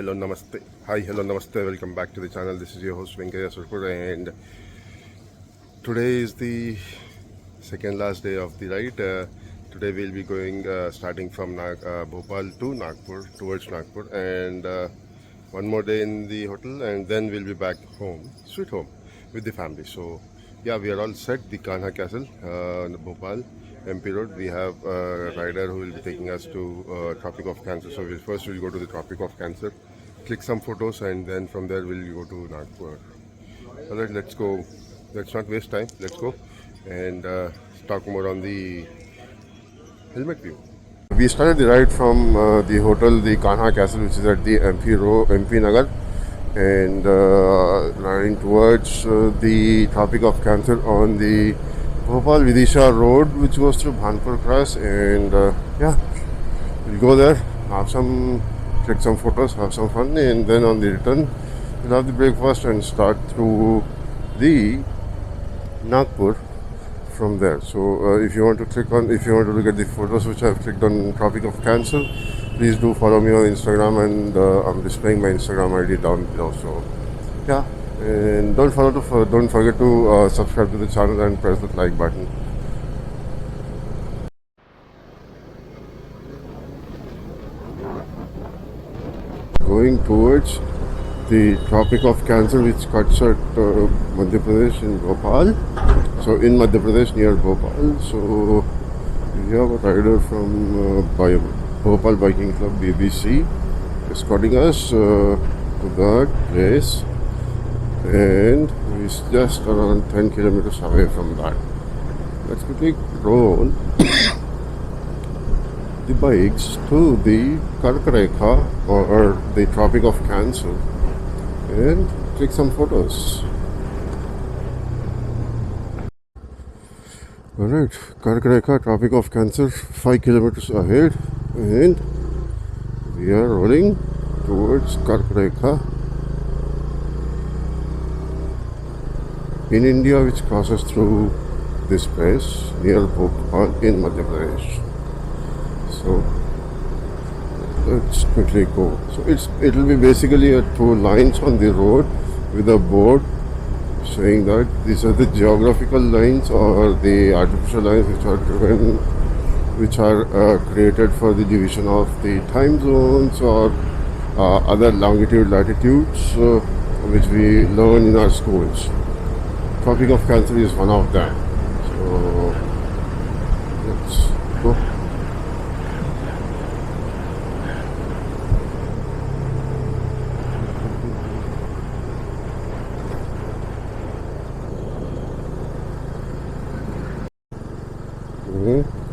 hello, namaste. Hi, hello, namaste. Welcome back to the channel. This is your host Venkaya Surpur, and today is the second last day of the ride. Today we'll be going starting from Bhopal to Nagpur, towards Nagpur, and one more day in the hotel, and then we'll be back home, sweet home, with the family. So, yeah, we are all set. The Kanha Castle, Bhopal, MP Road. We have a rider who will be taking us to Tropic of Cancer. So, we'll go to the Tropic of Cancer, click some photos, and then from there we'll go to Nagpur. Alright, let's go. Let's not waste time. Let's go and talk more on the helmet view. We started the ride from the hotel, the Kanha Castle, which is at the MP Nagar, and riding towards the Tropic of Cancer on the Bhopal Vidisha Road, which goes through Bhanpur Cross. And yeah, we'll go there, click some photos, have some fun, and then on the return, we'll have the breakfast and start through the Nagpur from there. So if you want to look at the photos which I've clicked on Tropic of Cancer, please do follow me on Instagram, and I'm displaying my Instagram ID down below. So yeah, and don't forget to subscribe to the channel and press the like button. Going towards the Tropic of Cancer, which cuts at Madhya Pradesh in Bhopal. So in Madhya Pradesh near Bhopal. So we have a rider from Bhopal Biking Club BBC escorting us to that place, and it's just around 10 kilometers away from that. Let's quickly roll the bikes to the Karkarekha, or the Tropic of Cancer, and click some photos. Alright, Karkarekha, Tropic of Cancer, 5 kilometers ahead, and we are rolling towards Karkarekha in India, which crosses through this place near Bhopal in Madhya Pradesh. So let's quickly go. So it'll be basically two lines on the road with a board saying that these are the geographical lines or the artificial lines which are created for the division of the time zones or other longitude latitudes which we learn in our schools. Tropic of Cancer is one of them. So let's go.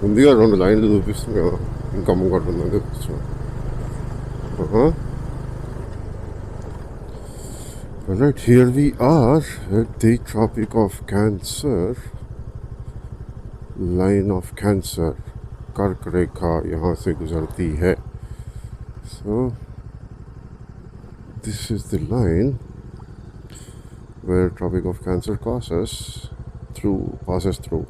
ముందుగా రెండు లైన్లు చూపిస్తుంది కదా, ఇంకా ముంగట ఉందని చూపిస్తున్నాం. Alright, here we are at the Tropic of Cancer, line of Cancer. कर्करेखा यहाँ से गुजरती है. So this is the line where Tropic of Cancer passes through.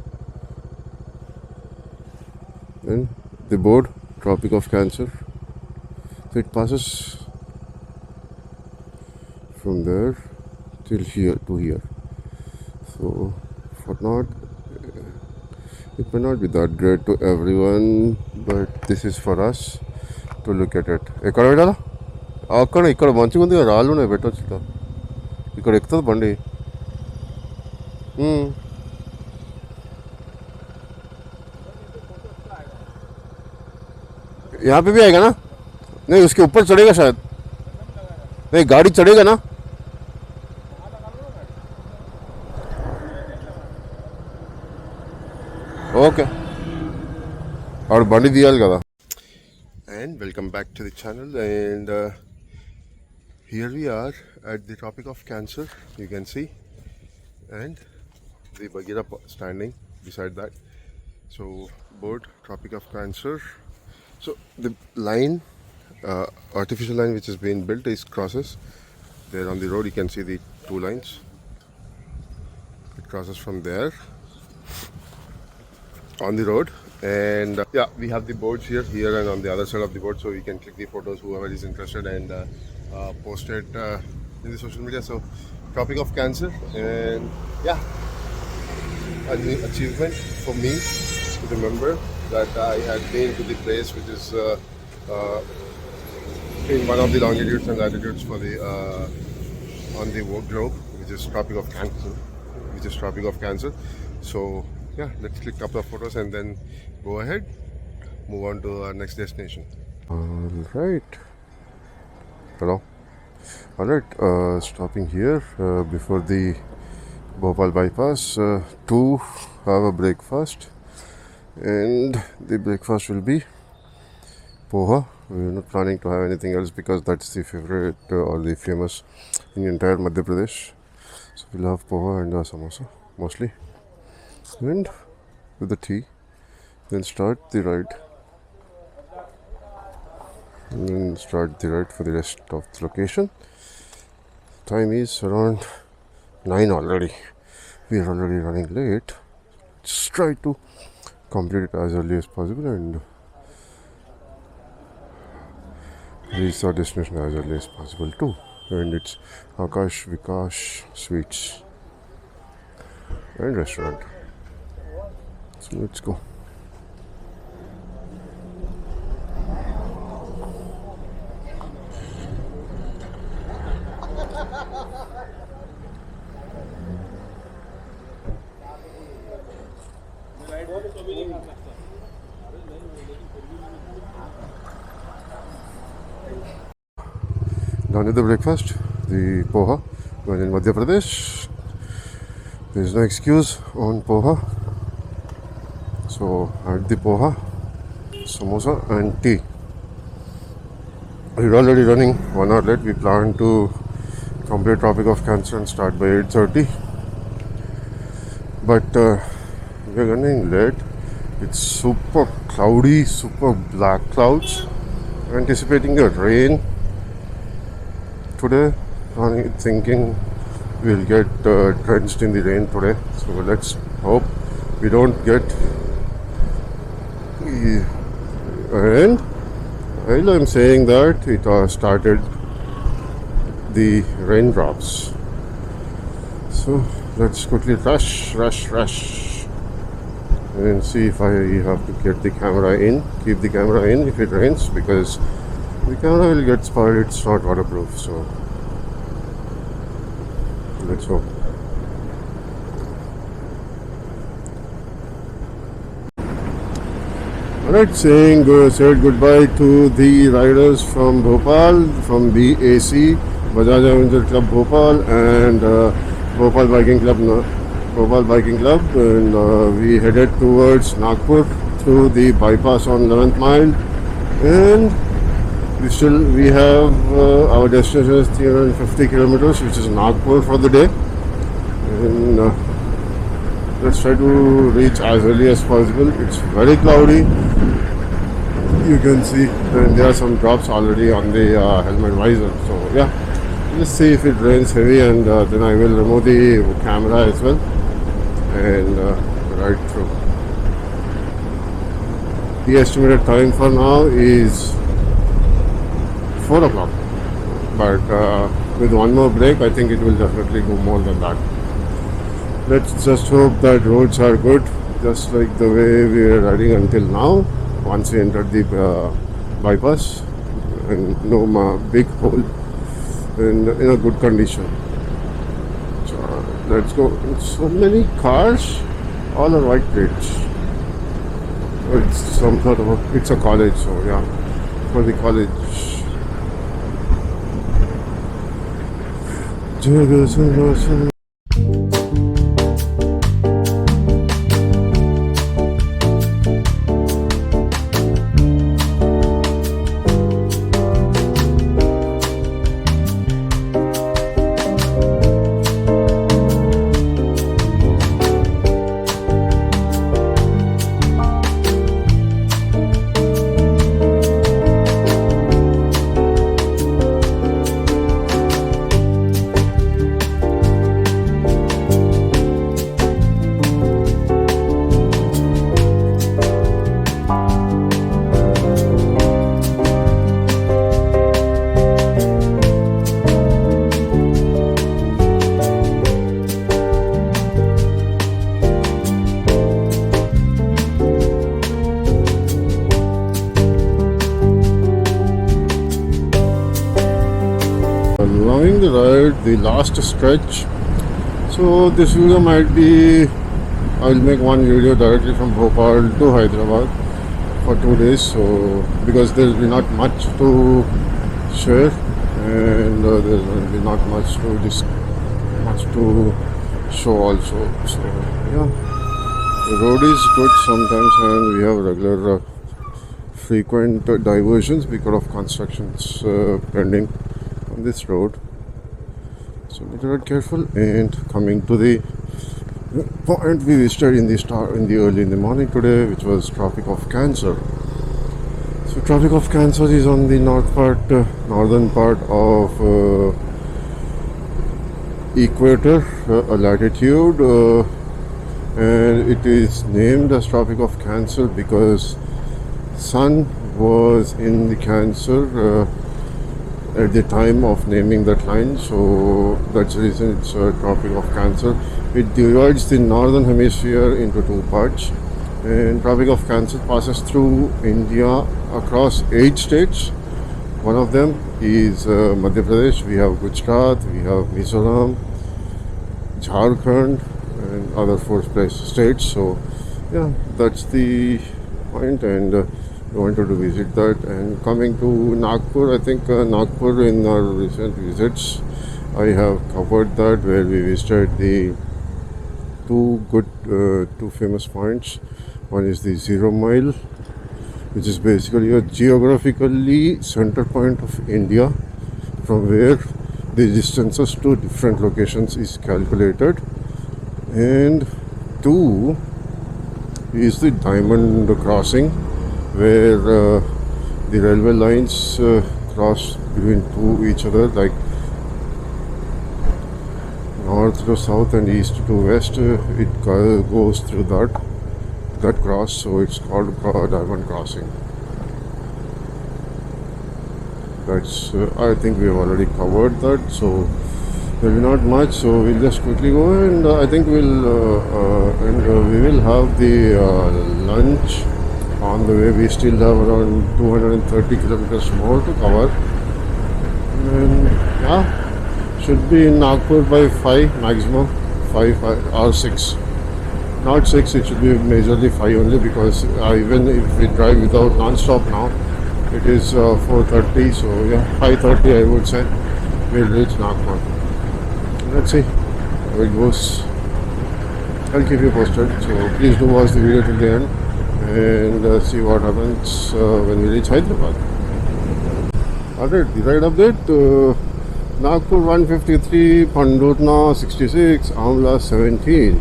And the board, Tropic of Cancer, so it passes from there till to here. So for not, it may not be that great to everyone, but this is for us to look at it. ఎక్కడ పెట్టాలా? ఇక్కడ మంచిగా ఉంది, రాళ్ళు ఉన్నాయి, పెట్టవచ్చు. ఇక్కడ ఎక్కుతుంది బండి. यहाँ पे भी आएगा ना? नहीं, उसके ऊपर चढ़ेगा शायद. नहीं, गाड़ी चढ़ेगा ना? ओके. और बंडी दिया కదా. And welcome back to the channel, and here we are at the Tropic of Cancer, you can see, and the Bagheera standing beside that. So board, Tropic of Cancer. So the line, artificial line which is being built, is crosses there on the road. You can see the two lines. It crosses from there on the road, and yeah, we have the boards here and on the other side of the board, so you can click the photos, whoever is interested, and post it in the social media. So, Tropic of Cancer, and yeah, an achievement for me to remember that I had been to the place which is in one of the longitudes and latitudes for the on the globe, which is Tropic of Cancer, So yeah, let's click a couple of photos and then go ahead, move on to our next destination. All right. Hello. All right. Stopping here before the Bhopal bypass to have a breakfast, and the breakfast will be poha. We're not planning to have anything else because that's the favorite or the famous in the entire Madhya Pradesh. So we'll have poha and samosa mostly, and with the tea, then start the ride. And then start the ride for the rest of the location. Time is around 9 already. We are already running late. Just try to complete it as early as possible and reach our destination as early as possible too. And it's Akash Vikash Sweets and Restaurant. So let's go. Done with the breakfast, the poha. When in Madhya Pradesh, there is no excuse on poha. So had the poha, samosa and tea. We're already running 1 hour late. We plan to complete Tropic of Cancer and start by 8:30. But we're running late. It's super cloudy, super black clouds. Anticipating a rain today. I'm thinking we'll get drenched in the rain today. So let's hope we don't get. And while I'm saying that, it started the raindrops. So let's quickly rush and see if I have to get the camera in, keep the camera in if it rains, because the camera will get spoiled. It's not waterproof, so let's hope. Alright, said goodbye to the riders from Bhopal, from BAC, Bajaj Avenger Club Bhopal, and Bhopal Biking Club, and we headed towards Nagpur through the bypass on 11th mile, and we have our destination is 350 kilometers, which is Nagpur for the day, and let's try to reach as early as possible. It's very cloudy. You can see, and there are some drops already on the helmet visor. So yeah, let's see if it rains heavy, and then I will remove the camera as well and ride through. The estimated time for now is 4 o'clock, but with one more break, I think it will definitely go more than that. Let's just hope that roads are good, just like the way we are riding until now. Once we entered the bypass, and no big hole, and in a good condition. So let's go. So many cars, all are white plates. It's some sort of it's a college, so yeah, for the college. enjoying the ride, the last stretch. So this video might be, I'll make one video directly from Bhopal to Hyderabad for 2 days. So because there'll be not much to share, and there's going to be not much to show also. So yeah, the road is good sometimes, and we have regular frequent diversions because of constructions pending on this road. So be very careful. And coming to the point we visited in the early in the morning today, which was Tropic of Cancer. So Tropic of Cancer is on the northern part of equator latitude, and it is named as Tropic of Cancer because Sun was in the Cancer at the time of naming that line. So that's the reason it's a Tropic of Cancer. It divides the northern hemisphere into two parts, and Tropic of Cancer passes through India across 8 states. One of them is Madhya Pradesh. We have Gujarat, we have Mizoram, Jharkhand, and other 4 states. So yeah, that's the point, and we wanted to visit that. And coming to Nagpur, I think Nagpur in our recent visits, I have covered that, where we visited the two famous points. One is the 0 Mile, which is basically a geographically center point of India, from where the distances to different locations is calculated. And 2 is the Diamond Crossing, where the railway lines cross between each other, like north to south and east to west. It goes through that cross, so it's called Diamond Crossing. That's I think we have already covered that, so maybe not much. So we'll just quickly go, and I think we will have the lunch on the way. We still have around 230 kilometers more to cover, and yeah, should be in Nagpur by 5 maximum, 5 or 6. Not 6, it should be majorly 5 only, because even if we drive without non-stop now, it is 4:30, so yeah, 5:30 I would say we'll reach Nagpur. Let's see how it goes. I'll keep you posted, so please do watch the video till the end and see what happens when we reach Hyderabad. Alright, the ride update. Nagpur 153, Pandurna 66, Amla 17.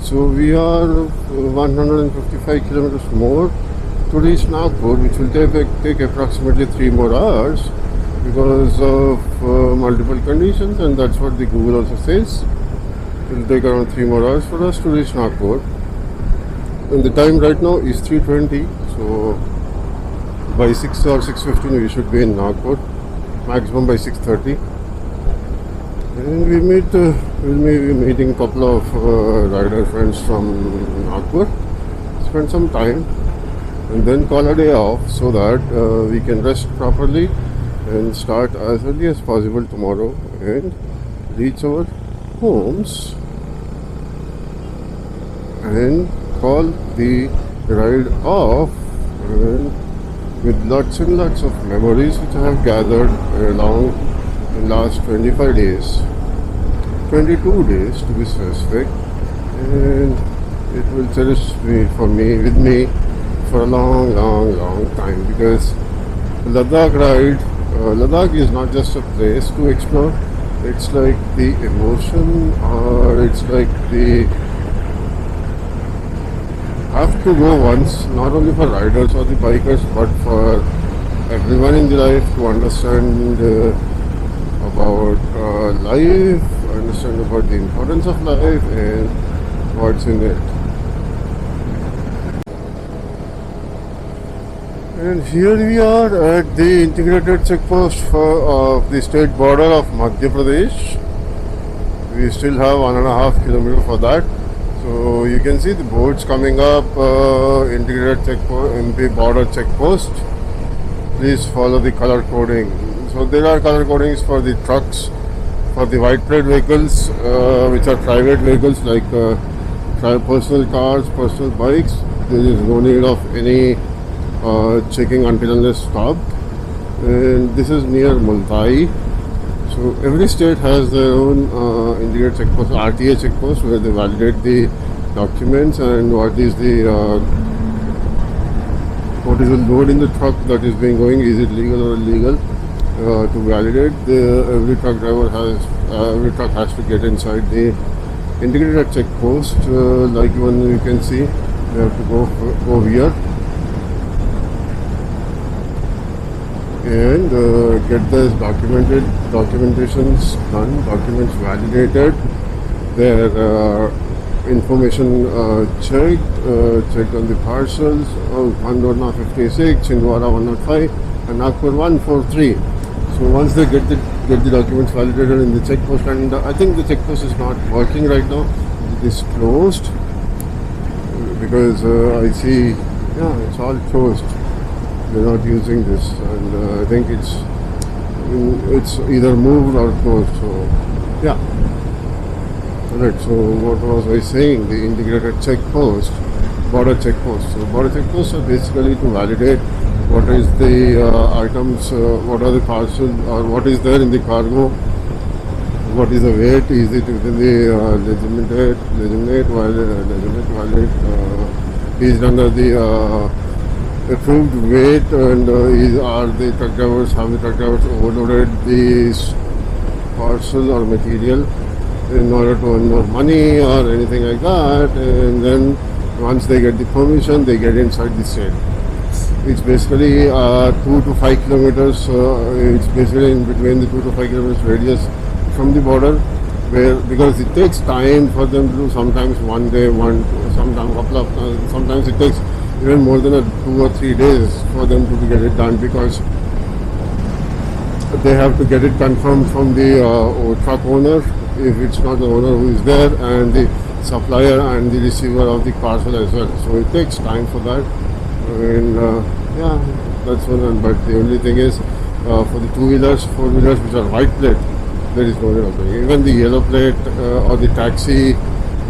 So we are 155 kilometers more to reach Nagpur, which will take approximately 3 more hours because of multiple conditions, and that's what the Google also says. It will take around 3 more hours for us to reach Nagpur. And the time right now is 3:20, so by 6 or 6:15 we should be in Nagpur, maximum by 6:30. And we'll be meeting a couple of rider friends from Nagpur, spend some time, and then call a day off so that we can rest properly and start as early as possible tomorrow and reach our homes and call the ride off, and with lots and lots of memories which I have gathered along in last 25 days, 22 days to be specific, and it will cherish with me for a long time, because Ladakh is not just a place to explore, it's like the emotion, or it's like the have to go once, not only for riders or the bikers, but for everyone in the life to understand about life, understand about the importance of life and what's in it. And here we are at the integrated checkpost of the state border of Madhya Pradesh. We still have 1.5 kilometers for that. So you can see the boards coming up, integrated checkpost, MP border checkpost. Please follow the color coding. So there are color codings for the trucks for the white plate vehicles, which are private vehicles like personal cars, personal bikes, there is no need of any checking until unless stopped. And this is near Multai. So every state has their own integrated checkpost, RTA checkpost, where they validate the documents and what is the load in the truck that is being going. Is it legal or illegal? To validate, every truck driver every truck has to get inside the integrated checkpost. Like when you can see, they have to go here and get this documentations done, documents validated, their information checked on the parcels of Mandorna 56, Chindwara 105 and Nagpur 143. So once they get the documents validated in the checkpost, and I think the checkpost is not working right now, it is closed because I see, yeah, it's all closed. They're not using this, and I think it's either moved or closed. So yeah. Alright, so what was I saying? The integrated checkpost, border checkpost. So border checkposts are basically to validate what is the items, what are the parcels, or what is there in the cargo, what is the weight, is it within the legitimate, valid, is under the approved weight, and have the truck drivers overloaded this parcel or material in order to earn more money or anything like that. And then once they get the permission, they get inside the state. It's basically 2 to 5 kilometers. It's basically in between the 2 to 5 kilometers radius from the border, where because it takes time for them to do, sometimes one day, sometimes it takes even more than 2 or 3 days for them to get it done, because they have to get it confirmed from the truck owner, if it's not the owner who is there, and the supplier and the receiver of the parcel as well. So it takes time for that, and yeah, that's one. But the only thing is, for the 2-wheelers, 4-wheelers which are white plate, there is no need of doing. Even the yellow plate or the taxi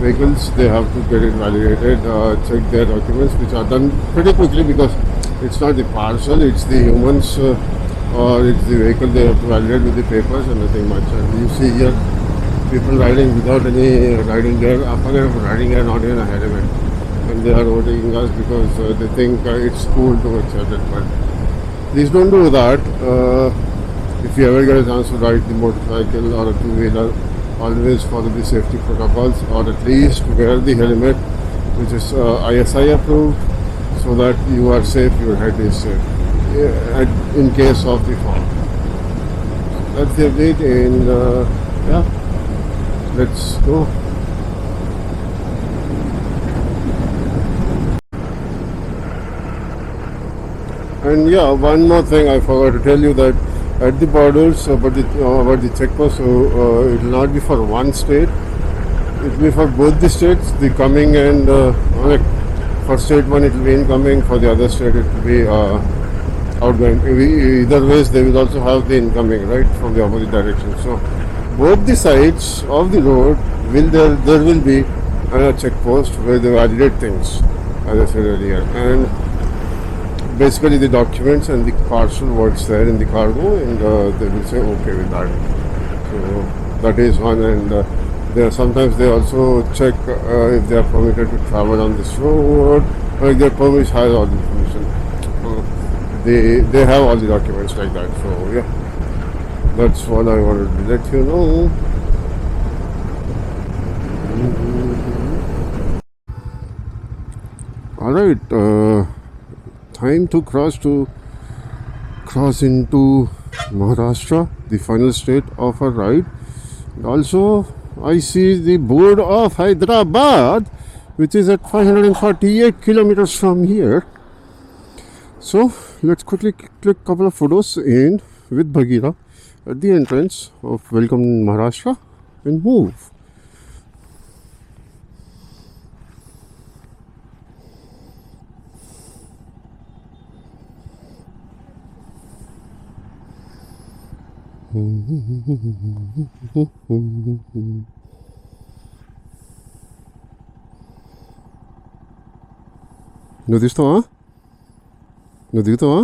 vehicles, they have to get it validated, check their documents, which are done pretty quickly, because it's not the parcel, it's the humans or it's the vehicle. They have to validate with the papers and nothing much. And you see here people riding without any riding gear, riding gear, not even a helmet, and they are overtaking us because they think it's cool to accept it. But please don't do that. If you ever get a chance to ride the motorcycle or a 2-wheeler, always follow the safety protocols, or at least wear the helmet which is ISI approved, so that you are safe, your head is safe in case of the fall. That's the update, and yeah, let's go. And yeah, one more thing I forgot to tell you, that at the borders about the checkpost, so it will not be for one state, it will be for both the states, the coming and for state one it will be incoming, for the other state it will be outgoing. Either ways they will also have the incoming, right, from the opposite direction. So both the sides of the road there will be a checkpost where they validate things, as I said earlier, and basically the documents and the parcel what's there in the cargo, and they will say okay with that. So that is one. And sometimes they also check if they are permitted to travel on this road, or if their permit has all the information. They have all the documents like that. So yeah, that's what I wanted to let you know. All right, time to cross into Maharashtra, the final state of our ride. And also, I see the board of Hyderabad, which is at 548 kilometers from here. So let's quickly click a couple of photos in with Bhagira at the entrance of Welcome Maharashtra and move. నువ్వు తీస్తావా? నువ్వు దిగుతావా?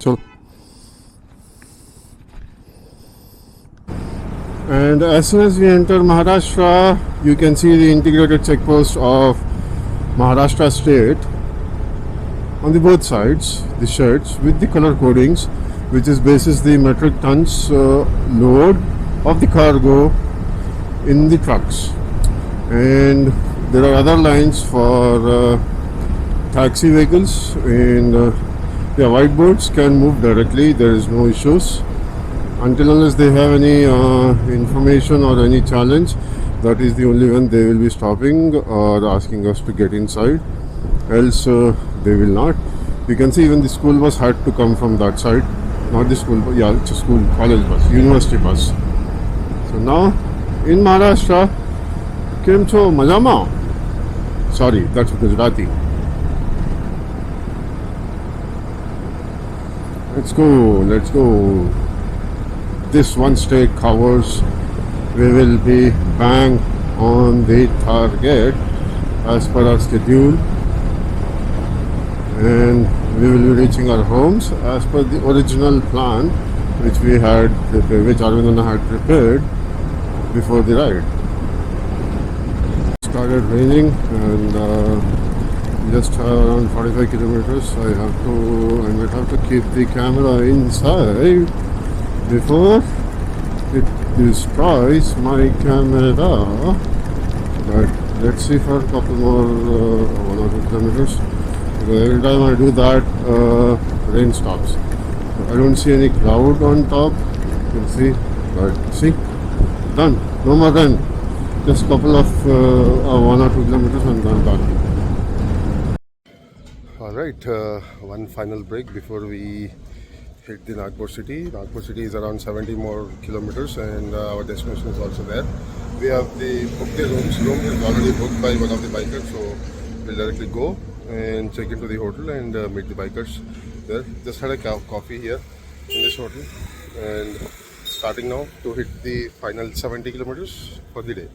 చలో. And as soon as we enter Maharashtra, you can see the integrated checkpost of Maharashtra state on the both sides, the shirts with the color codings, which is basis the metric tons load of the cargo in the trucks. And there are other lines for taxi vehicles, and whiteboards can move directly. There is no issues until unless they have any information or any challenge. That is the only when they will be stopping or asking us to get inside, else they will not. You can see even the school bus had to come from that side, not the school bus, yeah, it's a school, college bus, university bus. So now in Maharashtra, Kim Cho Majama. Sorry, that's Gujarati. Let's go. This one state covers. We will be bang on the target as per our schedule, and we will be reaching our homes as per the original plan which Arvindana had prepared before the ride. Started raining, and just around 45 kilometers. I might have to keep the camera inside before it destroys my camera. But let's see for a couple more 1 or 2 kilometers. Every time I do that, rain stops. I don't see any cloud on top. You can see, but see, done. No more rain. Just couple of 1 or 2 kilometers and then done. All right, one final break before we hit the Nagpur city. Nagpur city is around 70 more kilometers, and our destination is also there. We have booked the rooms. Room is already booked by one of the bikers, so we'll directly go and check into the hotel and meet the bikers there. Just had a coffee here in this hotel, and starting now to hit the final 70 kilometers for the day.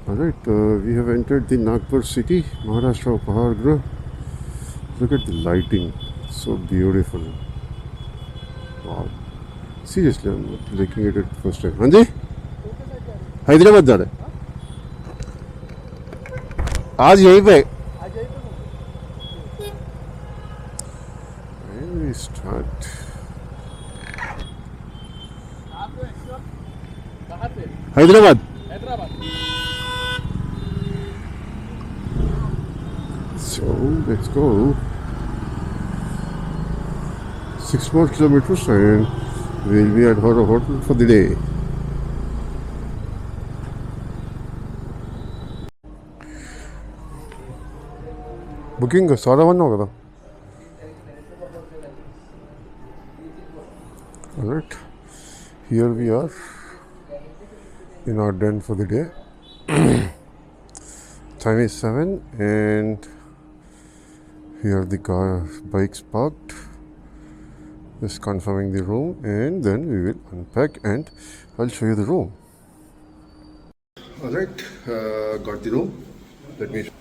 Alright, we have entered the Nagpur city, Maharashtra, Pahargarh. Look at the lighting, so beautiful. Wow. Seriously, I'm looking at it first time. Hanji? Hyderabad जा रहे हैं आज यहीं पे. We start. Hyderabad. So let's go. 6 more kilometers and we'll be at our hotel for the day. Booking सारा one होगा था. Alright, here we are in our den for the day. Time is 7 and here the bikes parked. Just confirming the room, and then we will unpack and I'll show you the room. Alright, got the room. Let me show.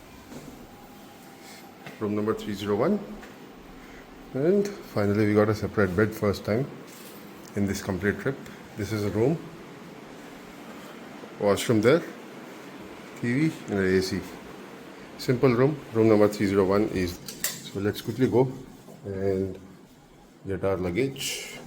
Room number 301, and finally we got a separate bed first time in this complete trip. This is a room, washroom there, TV and an AC. Simple room. Room number 301 is. So let's quickly go and get our luggage.